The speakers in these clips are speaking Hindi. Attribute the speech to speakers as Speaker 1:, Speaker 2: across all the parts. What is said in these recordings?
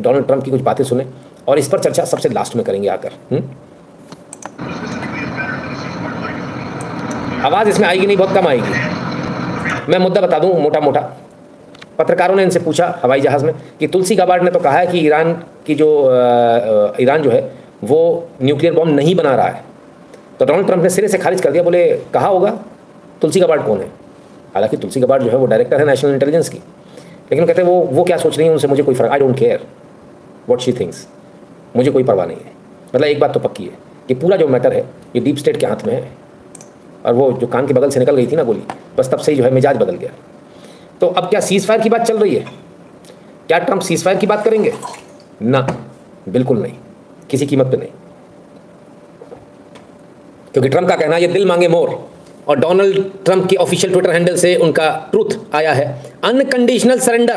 Speaker 1: डोनाल्ड ट्रंप की कुछ बातें सुने और इस पर चर्चा सबसे लास्ट में करेंगे आकर। आवाज़ इसमें आएगी नहीं, बहुत कम आएगी। मैं मुद्दा बता दूं मोटा मोटा। पत्रकारों ने इनसे पूछा हवाई जहाज़ में कि तुलसी गाबार्ड ने तो कहा है कि ईरान जो है वो न्यूक्लियर बॉम्ब नहीं बना रहा है। तो डोनाल्ड ट्रंप ने सिरे से खारिज कर दिया, बोले कहा होगा। तुलसी गाबार्ड कौन है? हालांकि तुलसी गाबार्ड जो है वो डायरेक्टर है नेशनल इंटेलिजेंस की, लेकिन कहते हैं वो क्या सोच रही है उनसे मुझे कोई फ़र्क, I don't care what she thinks, मुझे कोई परवाह नहीं है। मतलब एक बात तो पक्की है कि पूरा जो मैटर है ये डीप स्टेट के हाथ में है। और वो जो कान के बगल से निकल गई थी ना गोली, बस तब से ही जो है मिजाज बदल गया। तो अब क्या सीज़ फायर की बात चल रही है? क्या ट्रंप सीज़ फायर की बात करेंगे? ना, बिल्कुल नहीं, किसी कीमत पे नहीं। क्योंकि ट्रंप का कहना है ये दिल मांगे मोर, और डोनाल्ड ट्रंप के ऑफिशियल ट्विटर हैंडल से उनका ट्रूथ आया है, अनकंडीशनल सरेंडर।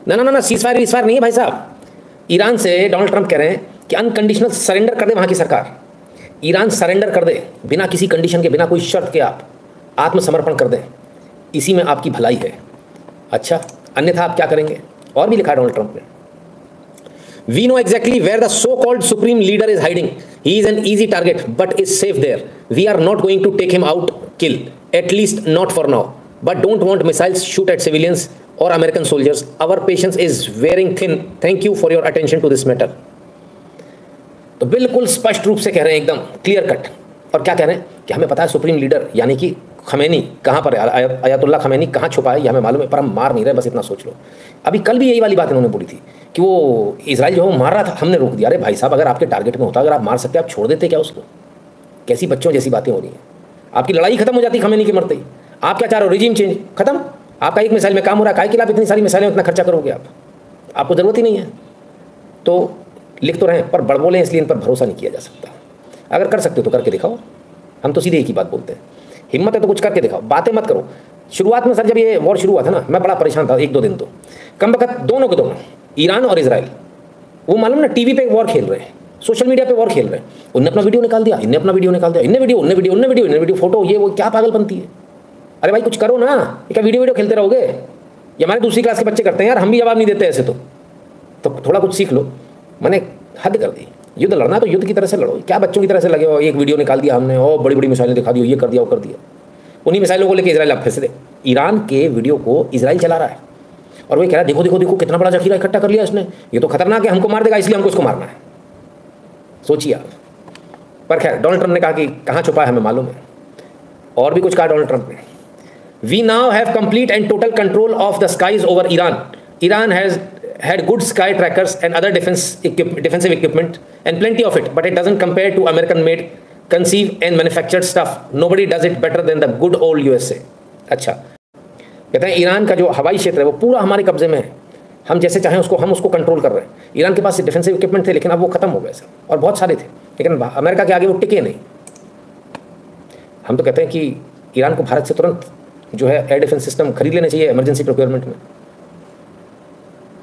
Speaker 1: ना, सीज़ फायर नहीं है भाई साहब। ईरान से डोनाल्ड ट्रंप कह रहे हैं कि अनकंडीशनल सरेंडर कर दे वहाँ की सरकार। ईरान सरेंडर कर दे बिना किसी कंडीशन के, बिना कोई शर्त के, आप आत्मसमर्पण कर दें, इसी में आपकी भलाई है। अच्छा, अन्यथा आप क्या करेंगे? और भी लिखा डोनाल्ड ट्रंप ने, we know exactly where the so called supreme leader is hiding, he is an easy target but is safe there, we are not going to take him out kill, at least not for now, but don't want missiles shoot at civilians और American soldiers, our patience is wearing thin, thank you for your attention to this matter. तो बिल्कुल स्पष्ट रूप से कह रहे हैं, एकदम क्लियर कट। और क्या कह रहे हैं कि हमें पता है सुप्रीम लीडर यानी कि खमैनी कहाँ पर है, अयातुल्ला खमैनी कहाँ छुपा है ये हमें मालूम है, पर हम मार नहीं रहे, बस इतना सोच लो। अभी कल भी यही वाली बात इन्होंने बोली थी कि वो इजराइल जो है वो मार रहा था, हमने रोक दिया। अरे भाई साहब, अगर आपके टारगेट में होता, अगर आप मार सकते आप छोड़ देते क्या उसको? कैसी बच्चों जैसी बातें हो रही हैं। आपकी लड़ाई खत्म हो जाती खमैनी के मरते ही। आप क्या चाह रहे हो? रिजीम चेंज खत्म। आपका एक मिसाइल में काम हो रहा है, काहे के लिए आप इतनी सारी मिसाइलें इतना खर्चा करोगे? आपको ज़रूरत ही नहीं है। तो लिख तो रहे हैं पर बड़बोले, इसलिए इन पर भरोसा नहीं किया जा सकता। अगर कर सकते हो तो करके दिखाओ। हम तो सीधे एक ही बात बोलते हैं, हिम्मत है तो कुछ करके दिखाओ, बातें मत करो। शुरुआत में सर जब ये वॉर शुरू हुआ था ना, मैं बड़ा परेशान था 1-2 दिन। तो कम वक्त दोनों के दोनों, ईरान और इजराइल, वो मालूम ना टीवी पे वॉर खेल रहे हैं, सोशल मीडिया पे वॉर खेल रहे हैं। उनने अपना वीडियो निकाल दिया, इनने अपना वीडियो निकाल दिया, इनने वीडियो फोटो, ये वो क्या पागलपंती है? अरे भाई कुछ करो ना, ये क्या वीडियो खेलते रहोगे? ये हमारे दूसरी क्लास के बच्चे करते हैं यार, हम भी जवाब नहीं देते ऐसे। तो थोड़ा कुछ सीख लो। मैंने हद कर दी। युद्ध लड़ना तो युद्ध की तरह से लड़ो, क्या बच्चों की तरह से लगे हो? एक वीडियो निकाल दिया हमने, और बड़ी बड़ी मिसाइलें दिखा दी, ये कर दिया वो कर दिया। उन्हीं मिसाइलों को लेकर इजराइल अब फिर से ईरान के वीडियो को इजराइल चला रहा है, और वो कह रहा है देखो देखो देखो कितना बड़ा जखीरा इकट्ठा कर लिया इसने, ये तो खतरनाक है, हमको मार देगा, इसलिए हमको इसको मारना है। सोचिए आप। पर खैर, डोनाल्ड ट्रंप ने कहा कि कहाँ छुपा है हमें मालूम है। और भी कुछ कहा डोनाल्ड ट्रंप ने, we now have complete and total control of the skies over Iran, Iran has had good sky trackers and other defensive equipment and plenty of it, but it doesn't compare to American made, conceived and manufactured stuff. Nobody does it better than the good old USA. अच्छा, कहते हैं ईरान का जो हवाई क्षेत्र है वो पूरा हमारे कब्जे में है, हम जैसे चाहें हम उसको कंट्रोल कर रहे हैं। ईरान के पास डिफेंसिव इक्विपमेंट थे, लेकिन अब वो खत्म हो गए सर, और बहुत सारे थे, लेकिन अमेरिका के आगे वो टिके नहीं। हम तो कहते हैं कि ईरान को भारत से तुरंत जो है एयर डिफेंस सिस्टम खरीद लेने चाहिए इमरजेंसी प्रोक्योरमेंट में।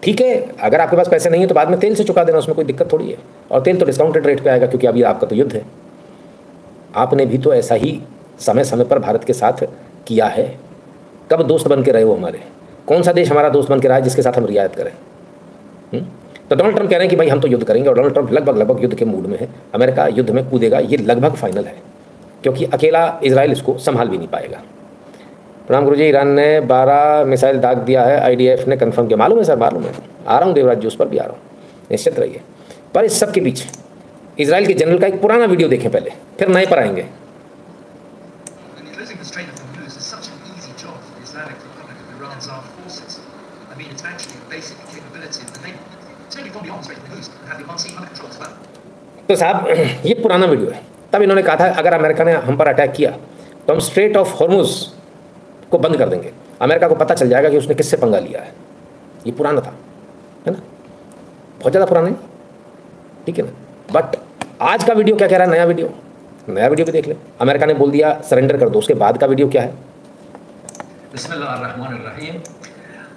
Speaker 1: ठीक है, अगर आपके पास पैसे नहीं है तो बाद में तेल से चुका देना, उसमें कोई दिक्कत थोड़ी है। और तेल तो डिस्काउंटेड रेट पे आएगा, क्योंकि अभी आपका तो युद्ध है। आपने भी तो ऐसा ही समय समय पर भारत के साथ किया है। कब दोस्त बन के रहे हो हमारे? कौन सा देश हमारा दोस्त बन के रहा है जिसके साथ हम रियायत करें? तो डोनाल्ड ट्रंप कह रहे हैं कि भाई हम तो युद्ध करेंगे, और डोनाल्ड ट्रंप लगभग युद्ध के मूड में है। अमेरिका युद्ध में कूदेगा, ये लगभग फाइनल है, क्योंकि अकेला इजराइल इसको संभाल भी नहीं पाएगा। प्रणाम गुरुजी, ईरान ने 12 मिसाइल दाग दिया है, आईडीएफ ने कंफर्म किया। मालूम है सर, मालूम है, आ रहा हूँ देवराज जी, उस पर भी आ रहा हूँ, निश्चित रहिए। पर इस सब के पीछे इजराइल के जनरल का एक पुराना वीडियो देखें पहले, फिर नए पर आएंगे। तो साहब ये पुराना वीडियो है, तब इन्होंने कहा था अगर अमेरिका ने हम पर अटैक किया तो हम स्ट्रेट ऑफ हॉर्मुज को बंद कर देंगे, अमेरिका को पता चल जाएगा कि उसने किससे पंगा लिया है। ये पुराना था, है ना, बहुत ज़्यादा पुराना है, ठीक है ना। बट आज का वीडियो क्या कह रहा है? नया वीडियो भी देख ले। अमेरिका ने बोल दिया सरेंडर कर दो, उसके बाद का वीडियो क्या है?
Speaker 2: बिस्मिल्लाहिर्रहमानिर्रहीम।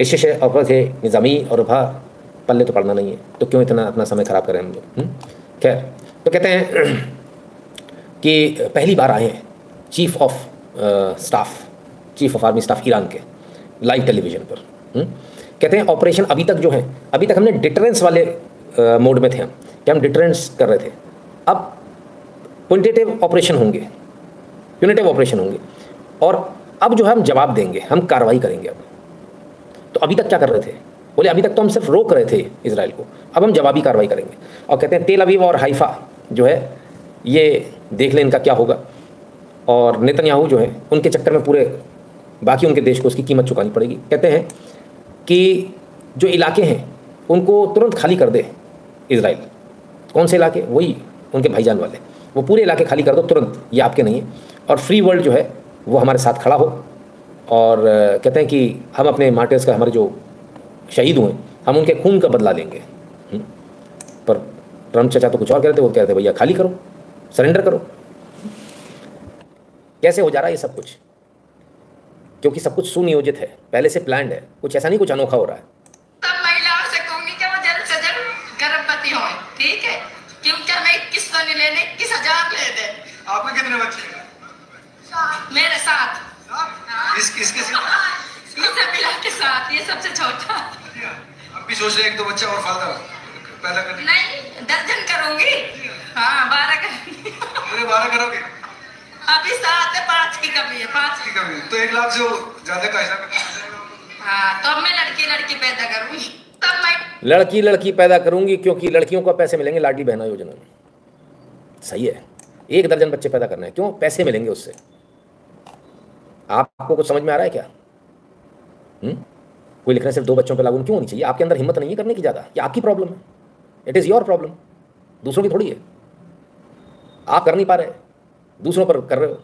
Speaker 1: इस औकत है निज़ामी और पल्ले तो पड़ना नहीं है, तो क्यों इतना अपना समय ख़राब करें हम लोग? खैर, तो कहते हैं कि पहली बार आए हैं chief of army staff Iran के लाइव टेलीविजन पर। कहते हैं ऑपरेशन अभी तक जो है, अभी तक हमने डिटरेंस वाले मोड में थे हम, कि हम डिटरेंस कर रहे थे। अब क्वांटिटेटिव ऑपरेशन होंगे, यूनिटिव ऑपरेशन होंगे, और अब जो है हम जवाब देंगे, हम कार्रवाई करेंगे। अब तो अभी तक क्या कर रहे थे? बोले अभी तक तो हम सिर्फ रोक रहे थे इजराइल को, अब हम जवाबी कार्रवाई करेंगे। और कहते हैं तेल अवीव और हाइफा जो है ये देख लें इनका क्या होगा, और नेतन्याहू जो है उनके चक्कर में पूरे बाकी उनके देश को उसकी कीमत चुकानी पड़ेगी। कहते हैं कि जो इलाके हैं उनको तुरंत खाली कर दे इजराइल। कौन से इलाके? वही उनके भाईजान वाले, वो पूरे इलाके खाली कर दो तुरंत, ये आपके नहीं है। और फ्री वर्ल्ड जो है वो हमारे साथ खड़ा हो, और कहते हैं कि हम अपने मार्टिर्स का, हमारे जो शहीद हुए, हम उनके खून का बदला लेंगे। पर ट्रम्प चाचा तो कुछ और कह रहे थे, वो कह रहे थे भैया खाली करो, सरेंडर करो। कैसे हो जा रहा है ये सब कुछ? क्योंकि सब कुछ सुनियोजित है, पहले से प्लान्ड है, कुछ ऐसा नहीं कुछ अनोखा हो रहा है।
Speaker 3: सब महिलाओं से कहूंगी कि वो जल्द से जल्द गर्भवती हों, ठीक है? क्योंकि हमें 21 तो नहीं लेने, 21,000 ले दे।
Speaker 4: आपके कितने बच्चे हैं?
Speaker 3: मेरे साथ
Speaker 4: किसके
Speaker 3: इसे मिला के साथ, ये सबसे छोटा।
Speaker 4: अब भी सोच रहे एक दो बच्चा और पैदा करने?
Speaker 3: नहीं, 10 जन करूंगी। हाँ, 12 करूंगी।
Speaker 4: पूरे 12 करोगे?
Speaker 3: अभी 7 है, 5 की कमी है, 5
Speaker 4: की कमी। तो 1 लाख से ज्यादा का हिसाब।
Speaker 3: हाँ, तो अब मैं लड़की पैदा करूंगी, तब मैं
Speaker 1: लड़की पैदा करूंगी, क्योंकि लड़कियों को पैसे मिलेंगे लाडली बहना योजना में। सही है, 1 दर्जन बच्चे पैदा करना है, क्यों? पैसे मिलेंगे उससे। आपको कुछ समझ में आ रहा है क्या? कोई लिख रहे हैं सिर्फ 2 बच्चों पे लागू क्यों होनी चाहिए? आपके अंदर हिम्मत नहीं है करने की ज़्यादा, ये आपकी प्रॉब्लम है। इट इज़ योर प्रॉब्लम, दूसरों की थोड़ी है। आप कर नहीं पा रहे, दूसरों पर कर रहे हो।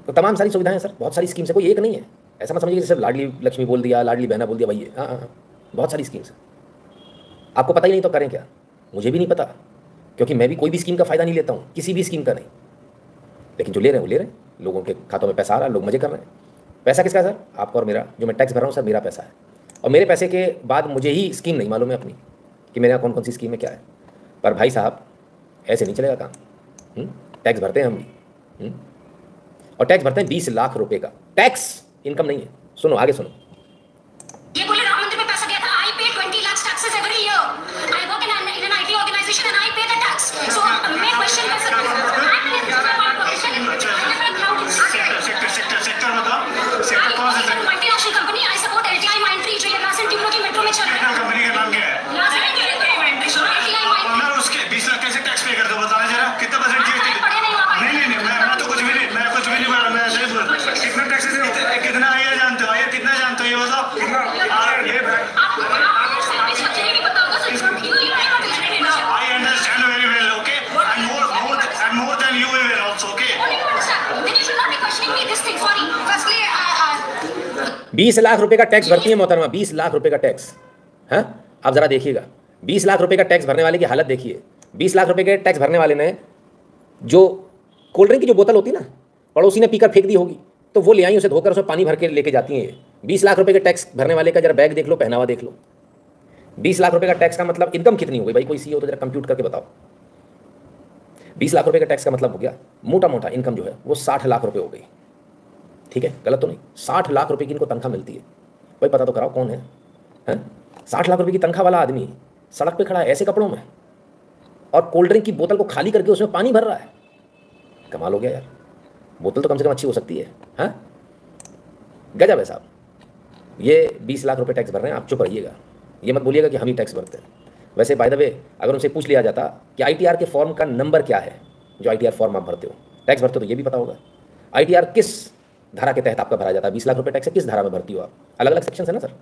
Speaker 1: तो तमाम सारी सुविधाएं सर, बहुत सारी स्कीम्स है, कोई एक नहीं है। ऐसा मत समझिए कि सिर्फ लाडली लक्ष्मी बोल दिया, लाडली बहना बोल दिया, भाई हाँ, बहुत सारी स्कीम्स है। आपको पता ही नहीं तो करें क्या? मुझे भी नहीं पता, क्योंकि मैं भी कोई भी स्कीम का फ़ायदा नहीं लेता हूँ, किसी भी स्कीम का नहीं। लेकिन जो ले रहे हैं वो ले रहे हैं, लोगों के खातों में पैसा आ रहा है, लोग मजे कर रहे हैं। पैसा किसका है सर? आपका और मेरा। जो मैं टैक्स भर रहा हूँ सर, मेरा पैसा है, और मेरे पैसे के बाद मुझे ही स्कीम नहीं मालूम है अपनी कि मेरे यहाँ कौन कौन सी स्कीम है, क्या है। पर भाई साहब ऐसे नहीं चलेगा काम। टैक्स भरते हैं हम भी, और टैक्स भरते हैं 20 लाख रुपए का। टैक्स इनकम नहीं है। सुनो आगे सुनो।
Speaker 3: ये बोले राम मंदिर में पैसा गया था। I pay 20 lakh taxes every year. I work in an IT organization and I pay the tax. सो मैं क्वेश्चन कर सकता हूं।
Speaker 4: सेक्टर बताओ, सेक्टर कौन सा?
Speaker 3: Multinational company. I support LTI माइंट्री जो लासन टीमों की मेट्रो में चल रहा है।
Speaker 4: कंपनी का नाम क्या है? और उसके 20 लाख कैसे टैक्स पे कर दो, बताना जरा कितना परसेंट जीएसटी? नहीं, मैं तो कुछ भी नहीं, मैं कुछ भी नहीं बोल रहा, मैं ऐसे ही बोल रहा। कितना टैक्स दे? कितना आया जानते हो? आया कितना जानते हो ये बताओ? I understand very well, okay? And more than you will also, okay?
Speaker 3: Then you should not be questioning me this thing. Sorry. Firstly,
Speaker 1: 20 lakh रुपए का टैक्स भरती है मोहतरमा, 20 लाख रुपए का टैक्स। हाँ, आप जरा देखिएगा, 20 लाख रुपए का टैक्स भरने वाले की हालत देखिए। 20 लाख रुपए के टैक्स भरने वाले ने जो कोल्ड ड्रिंक की जो बोतल होती ना, पड़ोसी ने पीकर फेंक दी होगी, तो वो ले आई, उसे धोकर उसमें पानी भर के लेके जाती हैं ये। 20 लाख रुपए के टैक्स भरने वाले का जरा बैग देख लो, पहनावा देख लो। 20 लाख रुपए का टैक्स का मतलब इनकम कितनी हो गई भाई? कोई सी हो तो जरा कंप्यूट करके बताओ। 20 लाख रुपए का टैक्स का मतलब हो गया मोटा मोटा इनकम जो है वो 60 लाख रुपए हो गई। ठीक है, गलत तो नहीं? 60 लाख रुपए की इनको तनख्वाह मिलती है। भाई पता तो कराओ कौन है? 60 लाख रुपए की तनख्वाह वाला आदमी सड़क पे खड़ा है ऐसे कपड़ों में, और कोल्ड ड्रिंक की बोतल को खाली करके उसमें पानी भर रहा है। कमाल हो गया यार। बोतल तो कम से कम अच्छी हो सकती है। हाँ, गजब है साहब। ये 20 लाख रुपए टैक्स भर रहे हैं। आप चुप रहिएगा, ये मत बोलिएगा कि हम ही टैक्स भरते हैं। वैसे बाय द वे अगर उनसे पूछ लिया जाता कि आईटीआर के फॉर्म का नंबर क्या है, जो आईटीआर फॉर्म आप भरते हो, टैक्स भरते हो, तो ये भी पता होगा। आईटीआर किस धारा के तहत आपका भरा जाता है? 20 लाख रुपए टैक्स किस धारा में भरती हो आप? अलग अलग सेक्शन है ना सर,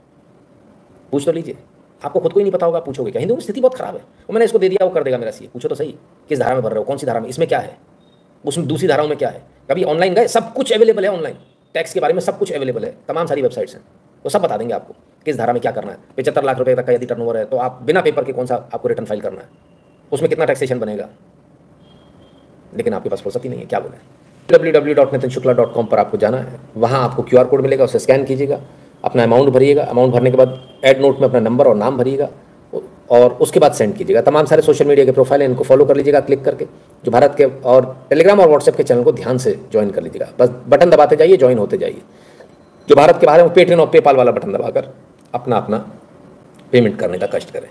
Speaker 1: पूछ तो लीजिए। आपको खुद को ही नहीं पता होगा, पूछोगे क्या? हिंदू की स्थिति बहुत खराब है। वो मैंने इसको दे दिया, वो कर देगा मेरा सीए। पूछो तो सही, किस धारा में भर रहे हो, कौन सी धारा में, इसमें क्या है, उसमें दूसरी धाराओं में क्या है। कभी ऑनलाइन गए, सब कुछ अवेलेबल है ऑनलाइन, टैक्स के बारे में सब कुछ अवेलेबल है, तमाम सारी वेबसाइट्स हैं, वो सब बता देंगे आपको किस धारा में क्या करना है। 75 लाख रुपए तक का यदि टर्नओवर है तो आप बिना पेपर के कौन सा आपको रिटर्न फाइल करना है, उसमें कितना टैक्सेशन बनेगा। लेकिन आपके पास फुर्सत ही नहीं है, क्या बोले। www.nitinshukla.com पर आपको जाना है, वहाँ आपको QR कोड मिलेगा, उसे स्कैन कीजिएगा, अपना अमाउंट भरिएगा। अमाउंट भरने के बाद एड नोट में अपना नंबर और नाम भरिएगा, और उसके बाद सेंड कीजिएगा। तमाम सारे सोशल मीडिया के प्रोफाइल हैं, इनको फॉलो कर लीजिएगा क्लिक करके, जो भारत के, और टेलीग्राम और व्हाट्सएप के चैनल को ध्यान से ज्वाइन कर लीजिएगा। बस बटन दबाते जाइए, ज्वाइन होते जाइए। जो भारत के बाहर है वो पेटीएम और पेपाल वाला बटन दबाकर अपना पेमेंट करने का कष्ट करें।